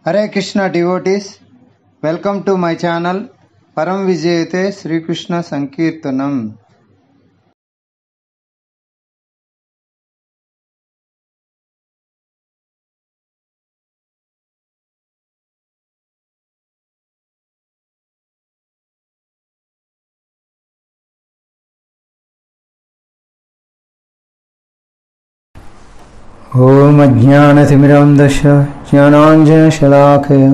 Hare Krishna devotees, welcome to my channel Param Vijayate Sri Krishna Sankirtanam. Om Ajnanathimiram Dasya Jnananjana Shalakaya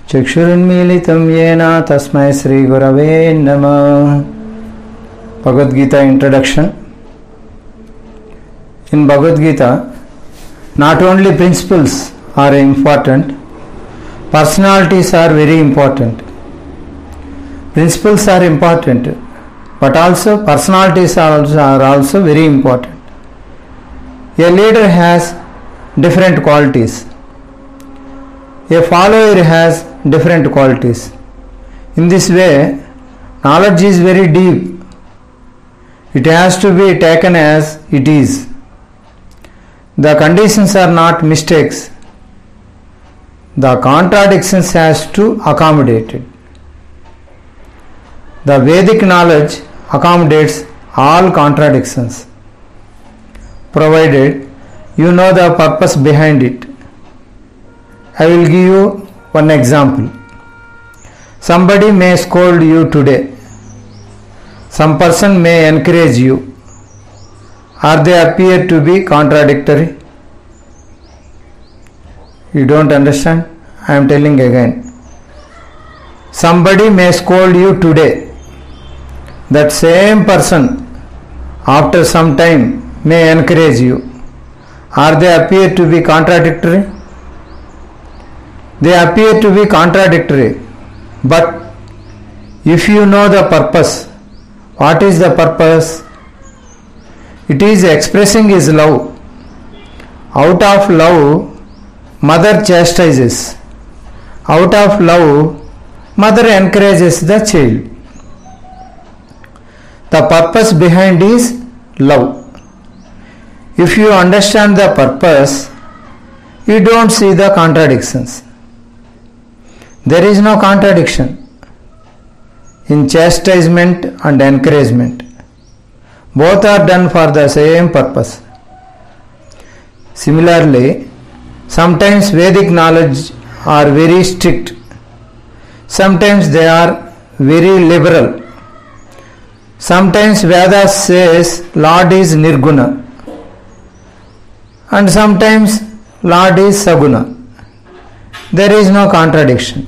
Chakshurunmilitam Yena Tasmai Sri Gurave Namah. Bhagavad Gita introduction. In Bhagavad Gita, not only principles are important, personalities are very important. Principles are important, but also personalities are also very important. A leader has different qualities. A follower has different qualities. In this way, knowledge is very deep. It has to be taken as it is. The conditions are not mistakes. The contradictions has to accommodate it. The Vedic knowledge accommodates all contradictions, provided you know the purpose behind it. I will give you one example. Somebody may scold you today. Some person may encourage you. Are they appear to be contradictory? You don't understand? I am telling again. Somebody may scold you today. That same person after some time may encourage you. Are they appear to be contradictory? They appear to be contradictory. But if you know the purpose, what is the purpose? It is expressing his love. Out of love, mother chastises. Out of love, mother encourages the child. The purpose behind is love. If you understand the purpose, you don't see the contradictions. There is no contradiction in chastisement and encouragement. Both are done for the same purpose. Similarly, sometimes Vedic knowledge are very strict. Sometimes they are very liberal. Sometimes Vedas says Lord is Nirguna, and sometimes Lord is Saguna. There is no contradiction.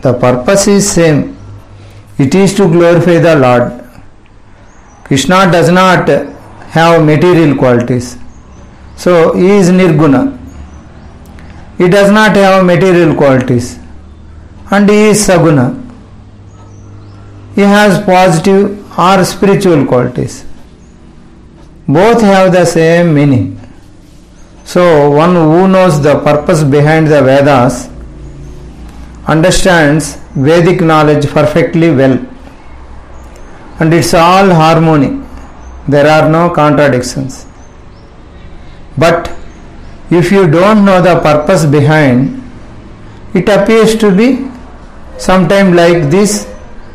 The purpose is same. It is to glorify the Lord. Krishna does not have material qualities, so he is Nirguna. He does not have material qualities, and he is Saguna. He has positive or spiritual qualities. Both have the same meaning. So one who knows the purpose behind the Vedas understands Vedic knowledge perfectly well, and it's all harmony. There are no contradictions. But if you don't know the purpose behind, it appears to be sometime like this,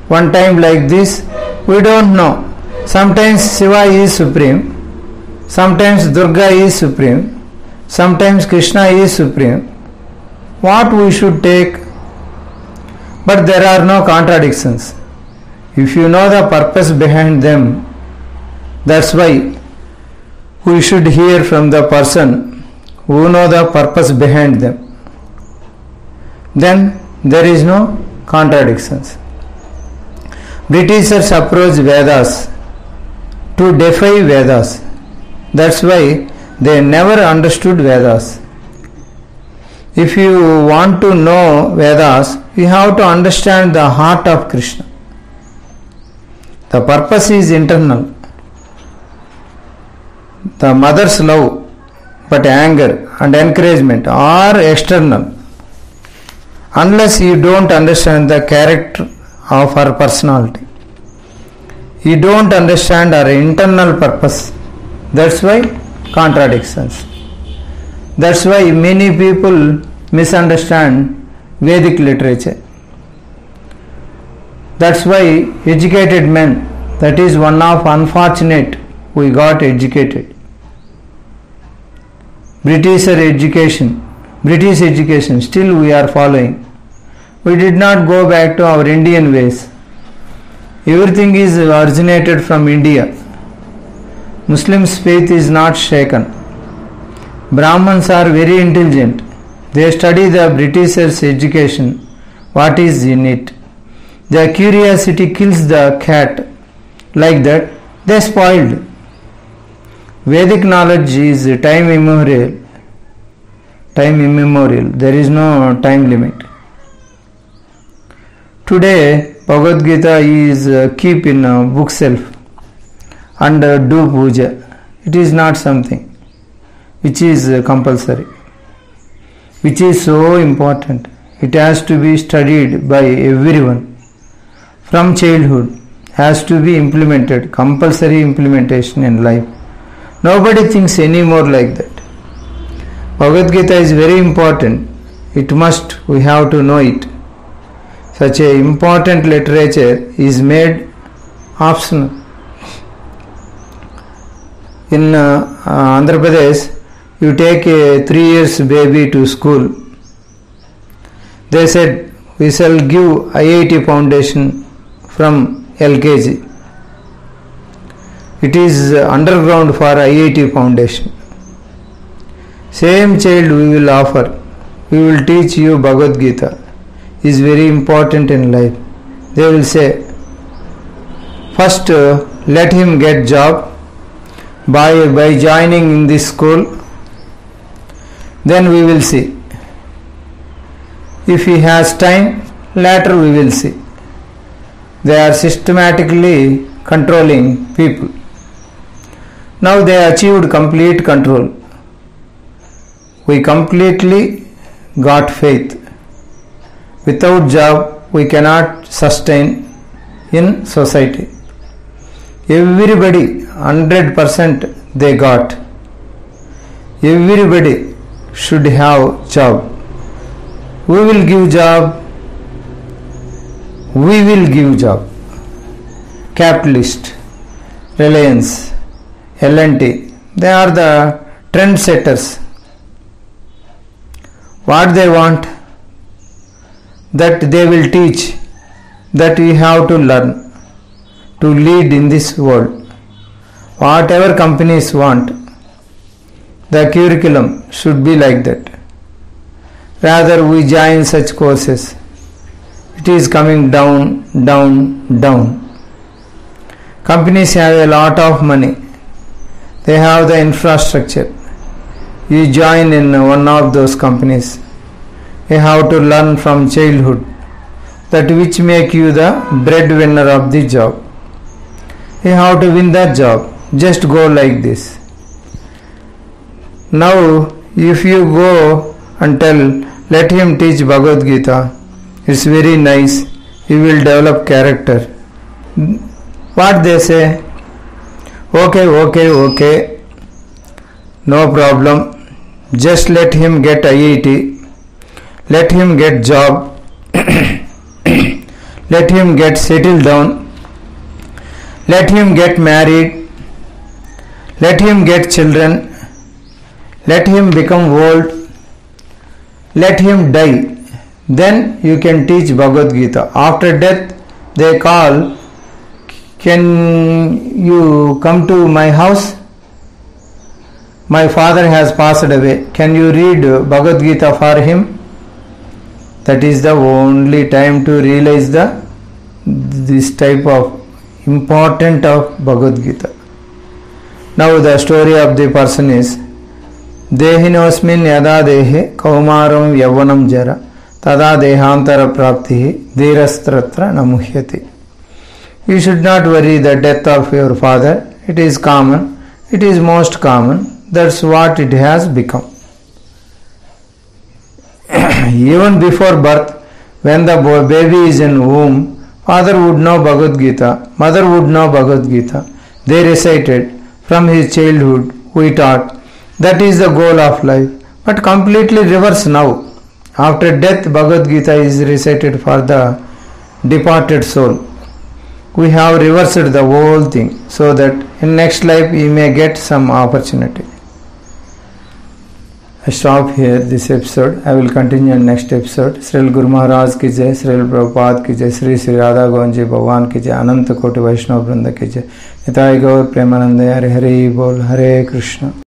one time like this. We don't know. Sometimes Shiva is supreme, sometimes Durga is supreme, sometimes Krishna is supreme. What we should take? But there are no contradictions. If you know the purpose behind them, that's why we should hear from the person who know the purpose behind them. Then there is no contradictions. Britishers approach Vedas to defy Vedas. That's why they never understood Vedas. If you want to know Vedas, you have to understand the heart of Krishna. The purpose is internal. The mother's love, but anger and encouragement are external. Unless you don't understand the character of her personality, you don't understand her internal purpose. That's why contradictions. That's why many people misunderstand Vedic literature. That's why educated men, that is one of unfortunate, we got educated. British education, still we are following. We did not go back to our Indian ways. Everything is originated from India. Muslims' faith is not shaken. Brahmins are very intelligent. They study the Britishers' education, what is in it. Their curiosity kills the cat. Like that, they spoiled. Vedic knowledge is time immemorial. There is no time limit. Today, Bhagavad Gita is keep in a bookshelf and do puja. It is not something which is compulsory, which is so important. It has to be studied by everyone from childhood, has to be implemented, compulsory implementation in life. Nobody thinks anymore like that. Bhagavad Gita is very important. We have to know it. Such a important literature is made optional. In Andhra Pradesh, you take a 3 years baby to school. They said, we shall give IIT foundation from LKG. It is underground for IIT foundation. Same child we will offer. We will teach you Bhagavad Gita. Is very important in life. They will say, first let him get job by joining in this school. Then we will see. If he has time, later we will see. They are systematically controlling people. Now they achieved complete control. We completely got faith. Without job, we cannot sustain in society. Everybody, 100% they got. Everybody should have job. We will give job. Capitalist, Reliance, L&T, they are the trendsetters. What they want, that they will teach, that we have to learn to lead in this world. Whatever companies want, the curriculum should be like that. Rather we join such courses. It is coming down. Companies have a lot of money. They have the infrastructure. You join in one of those companies. You have to learn from childhood that which make you the breadwinner of the job. You have to win that job. Just go like this. Now, if you go and tell, let him teach Bhagavad Gita, it's very nice, he will develop character. What they say? Okay, no problem. Just let him get IIT, let him get job, let him get settled down, let him get married, let him get children, let him become old, let him die. Then you can teach Bhagavad Gita. After death, they call, can you come to my house? My father has passed away. Can you read Bhagavad Gita for him? That is the only time to realize this type of important of Bhagavad Gita. Now the story of the person is Dehinosmin yada dehe kaumaram yavanam jara tada dehantara prapti dhirastratra namuhyati. You should not worry the death of your father. It is common. It is most common. That's what it has become. Even before birth, when the baby is in womb, father would know Bhagavad Gita, mother would know Bhagavad Gita. They recited from his childhood, we taught. That is the goal of life. But completely reverse now. After death, Bhagavad Gita is recited for the departed soul. We have reversed the whole thing so that in next life we may get some opportunity. I stop here this episode. I will continue in next episode. Srila Guru Maharaj ki jai, Srila Prabhupada ki jai, Sri Sri Radha Govind Ji Bhagwan ki jai, Ananta Koti Vaishnava Vrinda ki jai. Nitai Gaur Premanande Hare Hare Bol, Hare Krishna.